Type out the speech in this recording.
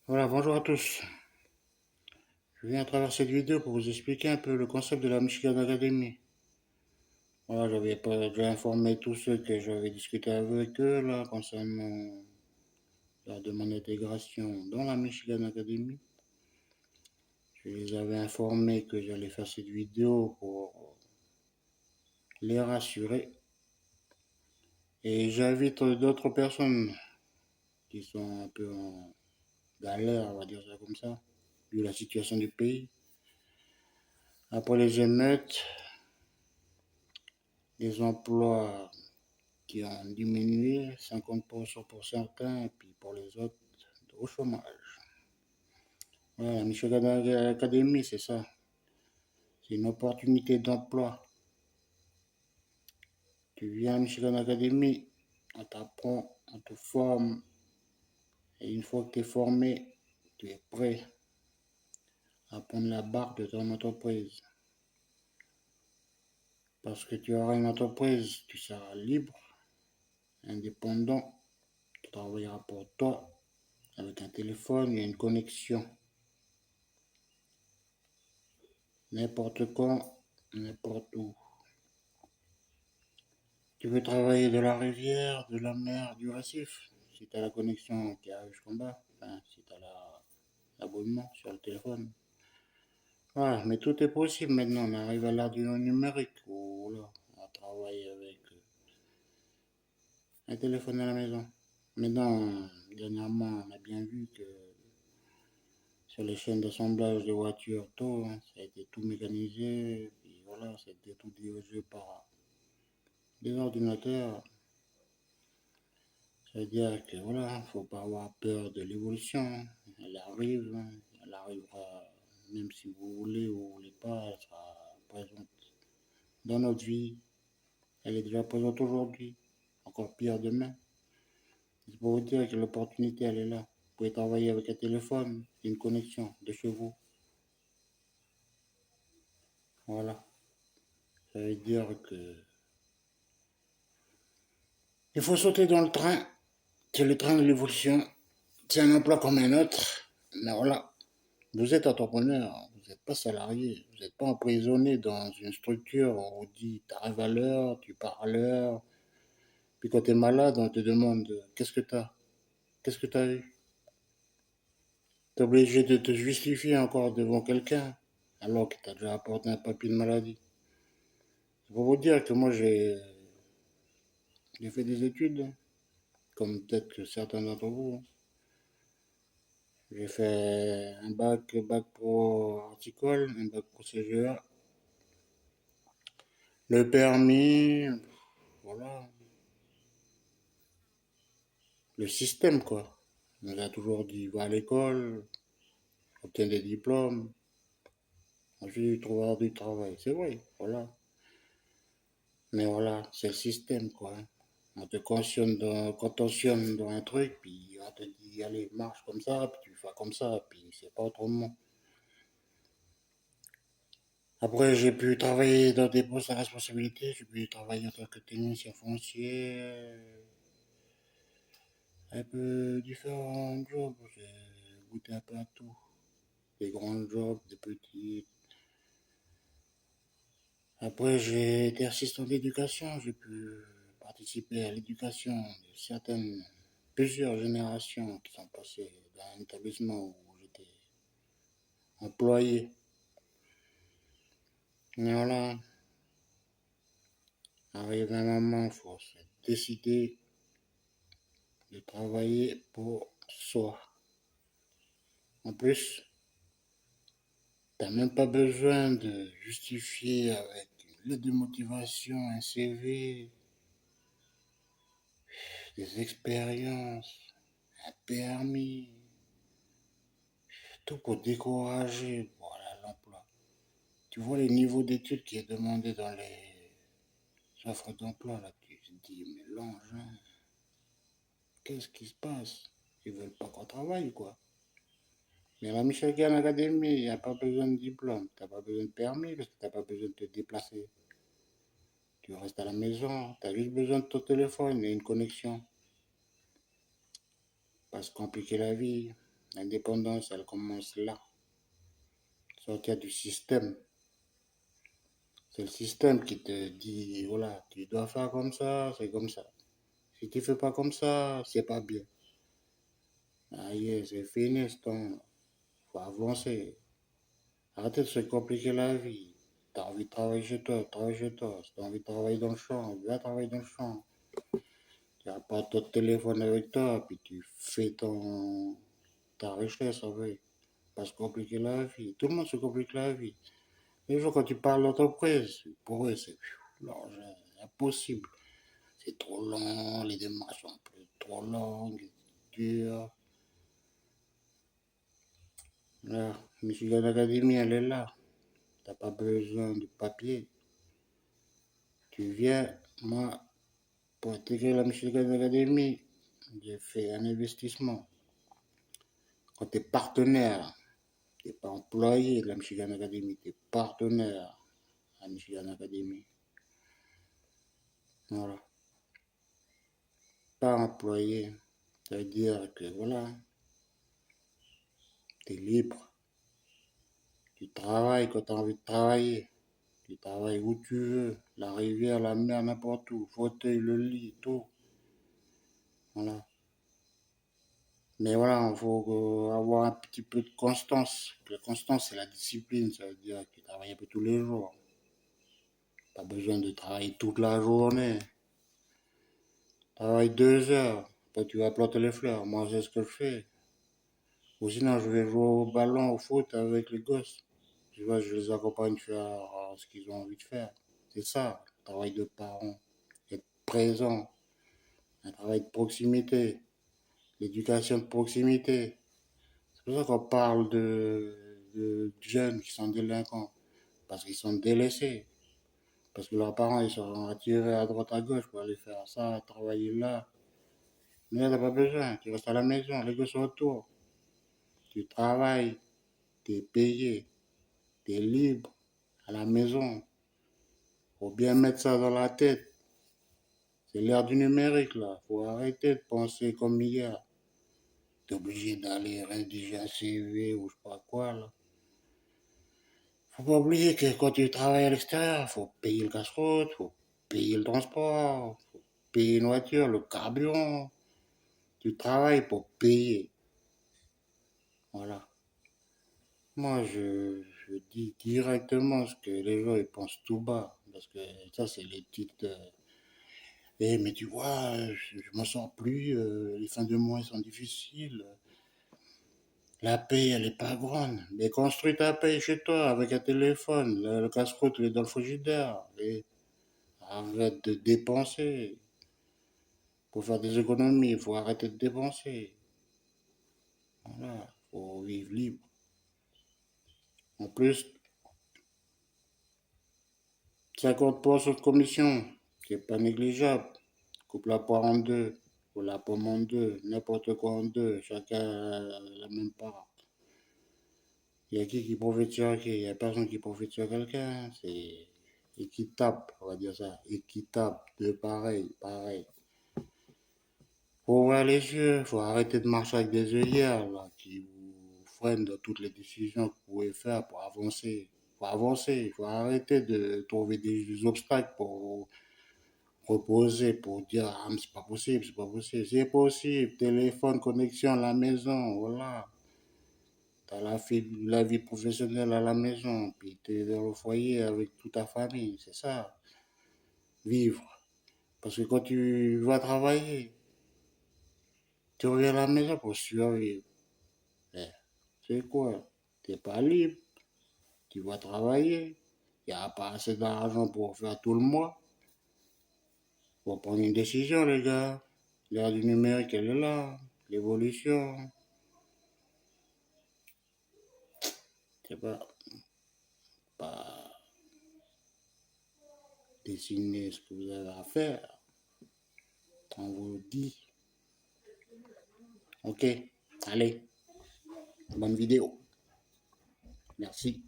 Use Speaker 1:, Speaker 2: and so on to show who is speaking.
Speaker 1: Voilà, bonjour à tous. Je viens à travers cette vidéo pour vous expliquer un peu le concept de la Michigan Academy. Voilà, j'avais pas déjà informé tous ceux que j'avais discuté avec eux là concernant la demande d'intégration dans la Michigan Academy. Je les avais informés que j'allais faire cette vidéo pour les rassurer. Et j'invite d'autres personnes qui sont un peu en galère, on va dire ça comme ça, vu la situation du pays. Après les émeutes, les emplois qui ont diminué, 50% pour certains, et puis pour les autres, au chômage. Voilà, la Michigan Academy, c'est ça. C'est une opportunité d'emploi. Tu viens à Michigan Academy, on t'apprend, on te forme, et une fois que tu es formé, tu es prêt à prendre la barre de ton entreprise. Parce que tu auras une entreprise, tu seras libre, indépendant, tu travailleras pour toi, avec un téléphone et une connexion. N'importe quand, n'importe où. Tu veux travailler de la rivière, de la mer, du récif, si tu as la connexion qui arrive jusqu'en bas, enfin, si tu as l'abonnement sur le téléphone. Voilà, mais tout est possible maintenant. On arrive à l'ère du numérique où là, on travaille avec un téléphone à la maison. Maintenant, dernièrement, on a bien vu que sur les chaînes d'assemblage de voitures, tout, hein, ça a été tout mécanisé. Puis voilà, ça a été tout dirigé par des ordinateurs. Ça veut dire que voilà, faut pas avoir peur de l'évolution. Elle arrivera même si vous voulez ou vous voulez pas, elle sera présente dans notre vie. Elle est déjà présente aujourd'hui, encore pire demain. C'est pour vous dire que l'opportunité, elle est là. Vous pouvez travailler avec un téléphone, une connexion de chez vous. Voilà. Ça veut dire que il faut sauter dans le train. C'est le train de l'évolution. C'est un emploi comme un autre. Mais voilà, vous êtes entrepreneur, vous n'êtes pas salarié, vous n'êtes pas emprisonné dans une structure où on vous dit tu arrives à l'heure, tu pars à l'heure, puis quand tu es malade, on te demande qu'est-ce que tu as, qu'est-ce que tu as eu. Tu es obligé de te justifier encore devant quelqu'un alors que tu as déjà apporté un papier de maladie. C'est pour vous dire que moi j'ai fait des études, comme peut-être que certains d'entre vous. J'ai fait un bac pro horticole, un bac pro CGA, le permis, voilà, le système, quoi. On nous a toujours dit, va à l'école, obtiens des diplômes, ensuite tu trouveras du travail. C'est vrai, voilà. Mais voilà, c'est le système, quoi. On te contentionne dans un truc, puis on te dit, allez, marche comme ça, puis tu fais comme ça, puis c'est pas autrement. Après, j'ai pu travailler dans des postes à responsabilité, j'ai pu travailler en tant que technicien foncier, un peu différents jobs, j'ai goûté un peu à tout. Des grands jobs, des petits. Après, j'ai été assistant d'éducation, j'ai pu participer à l'éducation de plusieurs générations qui sont passées dans un établissement où j'étais employé. Mais voilà, arrive un moment, il faut se décider de travailler pour soi. En plus, t'as même pas besoin de justifier avec une lettre de motivation, un CV, des expériences, un permis, tout pour décourager voilà, l'emploi. Tu vois les niveaux d'études qui est demandé dans les offres d'emploi, là, tu te dis, mais l'engin, qu'est-ce qui se passe? Ils veulent pas qu'on travaille, quoi. Mais à la Michigan Academy, il n'y a pas besoin de diplôme, tu n'as pas besoin de permis parce que tu n'as pas besoin de te déplacer. Tu restes à la maison, tu as juste besoin de ton téléphone et une connexion. Pas se compliquer la vie. L'indépendance, elle commence là. Sortir du système. C'est le système qui te dit, voilà, tu dois faire comme ça, c'est comme ça. Si tu fais pas comme ça, c'est pas bien. Ah yeah, c'est fini ce temps. Faut avancer. Arrêtez de se compliquer la vie. T'as envie de travailler chez toi, travaille chez toi. Si t'as envie de travailler dans le champ, va travailler dans le champ. Tu n'as pas ton téléphone avec toi, puis tu fais ta richesse avec. Pas se compliquer la vie. Tout le monde se complique la vie. Les gens, quand tu parles d'entreprise, pour eux, c'est l'argent, impossible. C'est trop long, les démarches sont trop longues, dures. Là, Michigan Academy, elle est là. T'as pas besoin de papier. Tu viens, moi, pour intégrer la Michigan Academy, j'ai fait un investissement. Quand tu es partenaire, tu n'es pas employé de la Michigan Academy, tu es partenaire à la Michigan Academy. Voilà. Pas employé. Ça veut dire que voilà, tu es libre. Tu travailles quand tu as envie de travailler. Tu travailles où tu veux. La rivière, la mer, n'importe où. Fauteuil, le lit, tout. Voilà. Mais voilà, il faut avoir un petit peu de constance. La constance, c'est la discipline. Ça veut dire que tu travailles un peu tous les jours. Pas besoin de travailler toute la journée. Travaille 2 heures. Après, tu vas planter les fleurs. Moi, c'est ce que je fais. Ou sinon, je vais jouer au ballon, au foot avec les gosses. Tu vois, je les accompagne faire ce qu'ils ont envie de faire. C'est ça, le travail de parent. Être présent. Un travail de proximité. L'éducation de proximité. C'est pour ça qu'on parle de jeunes qui sont délinquants. Parce qu'ils sont délaissés. Parce que leurs parents, ils sont attirés à droite à gauche pour aller faire ça, travailler là. Mais t'as pas besoin. Tu restes à la maison. Les gosses sont autour. Tu travailles. T'es payé. T'es libre. À la maison. Faut bien mettre ça dans la tête. C'est l'ère du numérique, là. Faut arrêter de penser comme hier. T'es obligé d'aller rédiger un CV ou je sais pas quoi, là. Faut pas oublier que quand tu travailles à l'extérieur, faut payer le casse-route, faut payer le transport, faut payer une voiture, le carburant. Tu travailles pour payer. Voilà. Moi, je dis directement ce que les gens ils pensent tout bas. Parce que ça, c'est les petites. Eh, mais tu vois, je m'en sors plus, les fins de mois sont difficiles. La paye, elle est pas grande. Mais construis ta paye chez toi avec un téléphone. Le casse-croûte, il est dans le frigidaire. Et arrête de dépenser. Pour faire des économies, il faut arrêter de dépenser. Voilà, faut vivre libre. En plus, 50% de commission, qui n'est pas négligeable. Coupe la poire en deux, ou la pomme en deux, n'importe quoi en deux, chacun la même part. Il y a qui profite sur qui? Il n'y a personne qui profite sur quelqu'un. C'est équitable, on va dire ça. Équitable, de pareil, pareil. Faut ouvrir les yeux, faut arrêter de marcher avec des œillères là, qui vous freinent dans toutes les décisions que vous pouvez faire pour avancer. Faut avancer, il faut arrêter de trouver des obstacles pour reposer, pour dire ah mais c'est pas possible, c'est pas possible. C'est possible, téléphone, connexion à la maison, voilà. T'as la vie professionnelle à la maison, puis t'es dans le foyer avec toute ta famille, c'est ça, vivre. Parce que quand tu vas travailler, tu reviens à la maison pour survivre. Eh, c'est quoi? T'es pas libre, tu vas travailler, il n'y a pas assez d'argent pour faire tout le mois. Faut prendre une décision, les gars. L'ère du numérique, elle est là. L'évolution, c'est pas dessiner ce que vous avez à faire. On vous dit. Ok, allez, bonne vidéo. Merci.